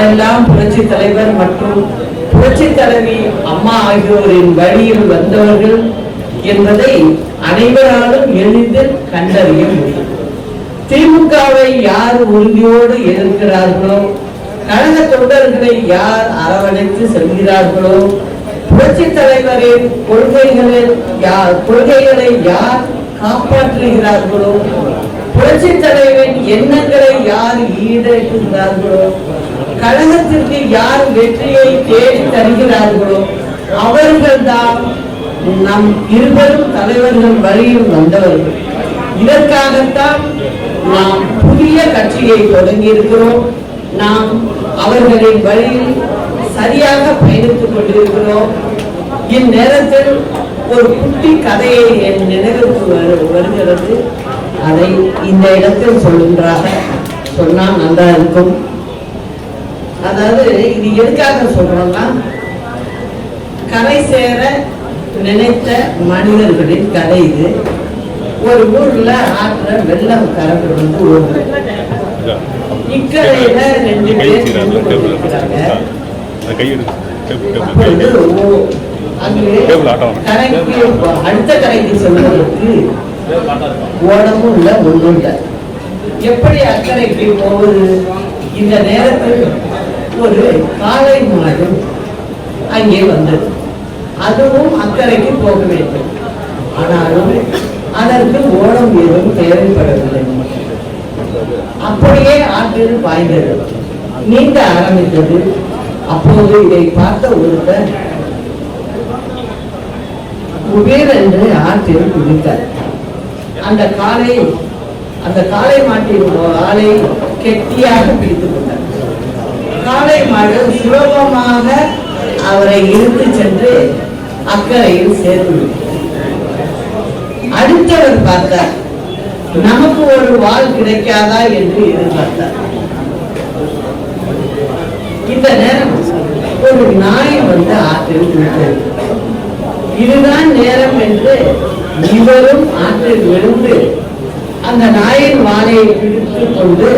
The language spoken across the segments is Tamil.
யாரெல்லாம் புரட்சி தலைவர் மற்றும் புரட்சி தலைவி அம்மா ஆகியோரின் வழியில் வந்தவர்கள் என்பதை அனைவராலும் எளிதில் கண்டறிய முடியும். திமுகவை யார் உறுதியோடு எதிர்க்கிறார்களோ, கழக தொண்டர்களை யார் அரவணைத்து செல்கிறார்களோ, புரட்சி தலைவரின் கொள்கைகளை யார் காப்பாற்றுகிறார்களோ, புரட்சி தலைவரின் எண்ணங்களை யார் ஈடேற்றுகிறார்களோ, கழகத்திற்கு யார் வெற்றியை தேடி தருகிறார்களோ அவர்கள்தான் நம் இருவரும் தலைவர்கள் வழியில் வந்தவர்கள். இதற்காகத்தான் நாம் புதிய கட்சியை தொடங்கி இருக்கிறோம். நாம் அவர்களின் வழியில் சரியாக பயணித்துக் கொண்டிருக்கிறோம். இந்நேரத்தில் ஒரு குட்டி கதையை என் நினைவுக்கு வருகிறது. அதை இந்த இடத்தில் சொன்னால் நல்லா இருக்கும். அதாவது இது எதுக்காக சொல்றோம்னா, கரை சேர நினைத்த மனிதர்களின் கதை இது. ஒரு ஊர்ல ஆற்ற வெள்ளம் கரண்டு வந்து ஓடுது. இக்கரையில 2 பேர் இருக்கிறாங்க. கரைக்கு அடுத்த கரைக்கு செல்வதற்கு ஓடமும் இல்லை, ஒன்றும் இல்லை. எப்படி அக்கறைக்கு போவது? இந்த நேரத்தில் ஒரு காளை மாடு அங்கே வந்தது. அதுவும் அக்கறைக்கு போக வேண்டும். ஆனாலும் அதற்கு ஓடம் ஏதும் தேவைப்படவில்லை. அப்படியே ஆற்றில் பாய்ந்தது, நீந்த ஆரம்பித்தது. அப்போது இதை பார்த்த ஒருத்தர் குபேர் என்று ஆற்றில் குதித்தார். அந்த காளை மாட்டின் வாளை கெட்டியாக பிடித்துக் கொண்டார். காளை மாடு சுலபமாக அவரை இழுத்து சென்று அக்கறையில் சேர்த்து. அடுத்தவர் பார்த்தார், நமக்கு ஒரு வாள் கிடைக்காதா என்று எதிர்பார்த்தார். இந்த நேரம் ஒரு நாய் வந்து ஆற்றில் விழுந்தது. இதுதான் நேரம் என்று இவரும் ஆற்றில் விழுந்து அந்த நாயின் வாழையை பிடித்துக் கொண்டு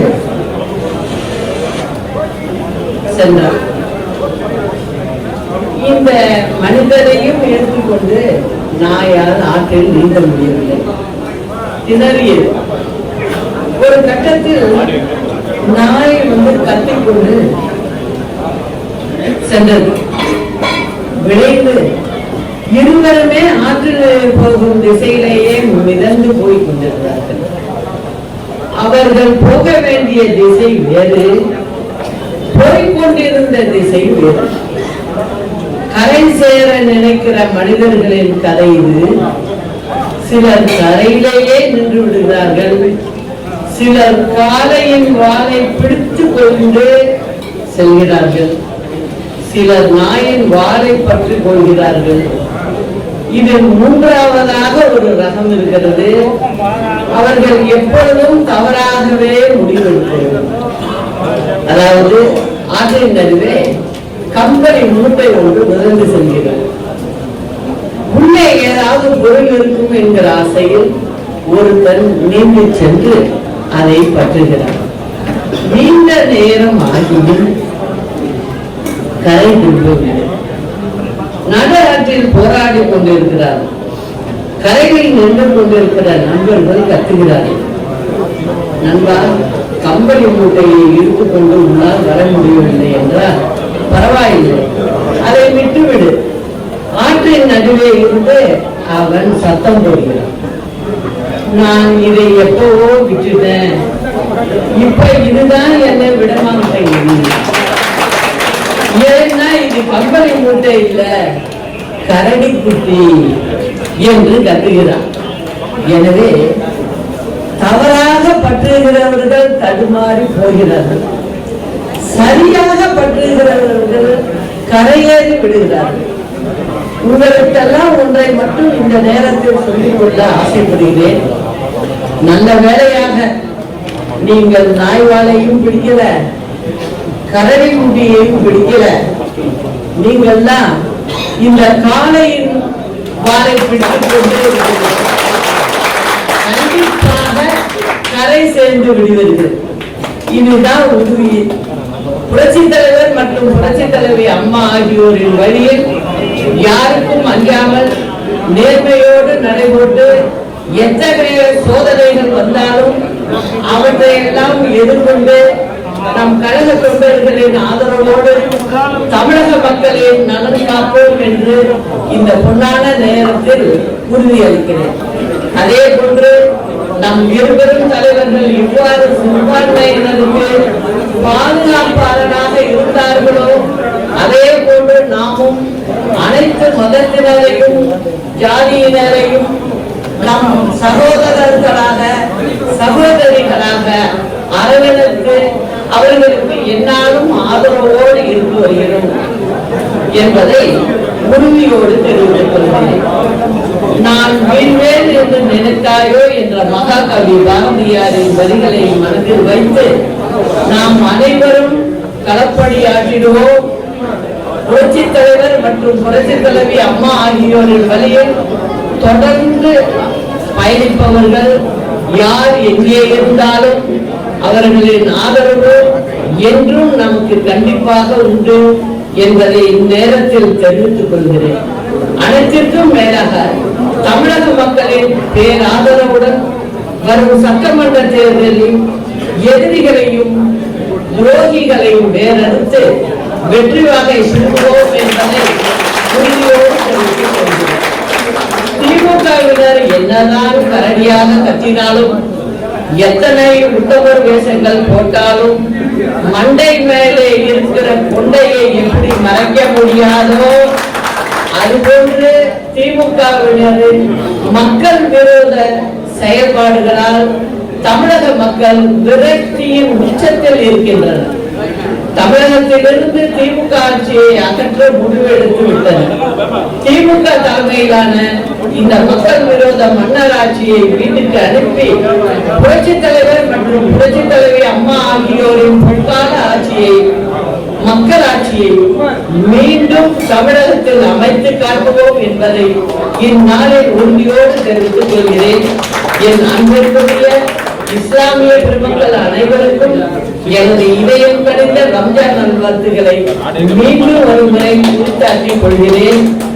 சென்றார். இந்த மனிதரையும் எடுத்துக்கொண்டு நாயால் ஆற்றில் நீந்த முடியவில்லை, திணறியது. ஒரு கட்டத்தில் நாய் வந்து கத்திக்கொண்டு சென்றது. விளைந்து இருவருமே ஆற்றில் போகும் திசையிலேயே மிதந்து போய் கொண்டிருந்தார்கள். அவர்கள் போக வேண்டிய திசை வேறு, போய்கொண்டிருந்த திசை வேறு. கரை சேர நினைக்கிற மனிதர்களின் கதை இது. சிலர் கரையிலேயே நின்று விடுகிறார்கள், சிலர் காளையின் வாளை பிடித்து கொண்டு செல்கிறார்கள், சிலர் நாயின் வாளை பற்றி கொள்கிறார்கள். இதில் மூன்றாவதாக ஒரு ரகம் இருக்கிறது. அவர்கள் எப்பொழுதும் தவறாகவே முடிவெடுக்கிறார்கள். அதாவது ஆற்றின் நடுவே கம்பளி மூட்டை ஒன்று மிதந்து செல்கிறது. உள்ளே ஏதாவது பொருள் இருக்கும் என்கிற ஆசையில் ஒருத்தன் நீந்தி சென்று அதை பற்றுகிறார். நீண்ட நேரம் ஆகியும் கரை திரும்பவில்லை. நடு ஆற்றில் போராடி கொண்டிருக்கிறார். கரையில் நின்று கொண்டிருக்கிற நண்பர்கள் கத்துகிறார்கள், நண்பா, கம்பளி மூட்டையை இழுத்துக் கொண்டு உன்னால் வர முடியவில்லை என்றால் பரவாயில்லை, அதை விட்டுவிடு. ஆற்றின் நடுவே இருந்து அவன் சத்தம் போடுகிறான், நான் இதை எப்பவோ விட்டுட்டேன், இப்ப இதுதான் என்னை விடமாட்டேன். ஏன்னா இது கம்பளி மூட்டை இல்ல, கரடி குட்டி என்று கத்துகிறான். எனவே தவறாக பற்றுகிறவர்கள் தடுமாறி போகிறார்கள், சரியாக பற்றுகிறவர்கள் கரையேறி விடுகிறார்கள். உங்களுக்கெல்லாம் ஒன்றை மட்டும் இந்த நேரத்தில் சொல்லிக் கொள்ள ஆசைப்படுகிறேன். நல்ல வேளையாக நீங்கள் நாய்வாலையும் பிடிக்கல, கரடி குட்டியையும் பிடிக்கல. நீங்கள் தான் இந்த காளையின் வாளை பிடித்துக் கொண்டு கண்டிப்பாக கரை சேர்ந்து விடுவீர்கள். இதுதான் உறுதி. புரட்சித் தலைவர் மற்றும் புரட்சித் தலைவி அம்மா ஆகியோரின் வழியில் யாருக்கும் அஞ்சாமல் நேர்மையோடு நடைபோட்டு எத்தகைய சோதனைகள் வந்தாலும் அவற்றையெல்லாம் எதிர்கொண்டு நம் கழக தொண்டர்களின் ஆதரவோடு தமிழக மக்களின் நலன் காப்போம் என்று இந்த பொன்னான நேரத்தில் உறுதியளிக்கிறேன். அதே போன்று நம் இருவரும் தலைவர்கள் இவ்வாறு சிறுபான்மையினருக்கு பாதுகாப்பாளராக இருந்தார்களோ அதே போன்று நாமும் அனைத்து மதத்தினரையும் ஜாதியினரையும் நம் சகோதரர்களாக சகோதரிகளாக அரவணைத்து அவர்களுக்கு என்னாலும் ஆதரவோடு இருந்து வருகிறோம் என்பதை உறுதியோடு தெரிவித்துக் கொள்கிறேன். நான் வீழ்வேன் என்று நினைத்தாயோ என்ற மகாகவி பாரதியாரின் வரிகளை மனதில் வைத்து நாம் அனைவரும் களப்பணியாற்றிடுவோம். புரட்சித் தலைவர் மற்றும் புரட்சித் தலைவி அம்மா ஆகியோரின் வழியில் தொடர்ந்து பயணிப்பவர்கள் யார் எங்கே இருந்தாலும் அவர்களின் ஆதரவு என்றும் நமக்கு கண்டிப்பாக உண்டு என்பதை இந்நேரத்தில் தெரிவித்துக் கொள்கிறேன். அனைத்திற்கும் மேலாக தமிழக மக்களின் பேராதரவுடன் வரும் சட்டமன்ற தேர்தலில் எதிரிகளையும் துரோகிகளையும் வேறறுத்து வெற்றி வாகை சூடுவோம் என்பதை உறுதியோடு தெரிவித்துக் கொள்கிறேன். திமுகவினர் என்னதான் கரடியாக கத்தினாலும் எத்தனை உத்தமர் வேஷங்கள் போட்டாலும் மண்டை மேலே இருக்கிற கொண்டையை எப்படி மறைக்க முடியாதோ அதுபோன்று திமுகவினரின் மக்கள் விரோத செயல்பாடுகளால் தமிழக மக்கள் விரக்தியின் உச்சத்தில் இருக்கின்றனர். தமிழகத்திலிருந்து திமுக ஆட்சியை அகற்ற முடிவெடுத்து விட்டனர். திமுக தலைமையிலான இந்த மக்கள் விரோத மன்னர் ஆட்சியை வீட்டுக்கு அனுப்பி புரட்சித் தலைவர் மற்றும் புரட்சித் தலைவி அம்மா ஆகியோரின் பொற்கால ஆட்சியை மக்கள் ஆட்சியை மீண்டும் தமிழகத்தில் அமைத்து காட்டுவோம் என்பதை இந்நாளில் உறுதியோடு தெரிவித்துக் கொள்கிறேன். என் அன்பிற்குரிய இஸ்லாமிய பெருமக்கள் அனைவருக்கும் எனது இதயம் கடிந்த ரம்ஜான் நல்வாழ்த்துக்களை மீண்டும் ஒரு முறை உரித்தாக்கிக் கொள்கிறேன்.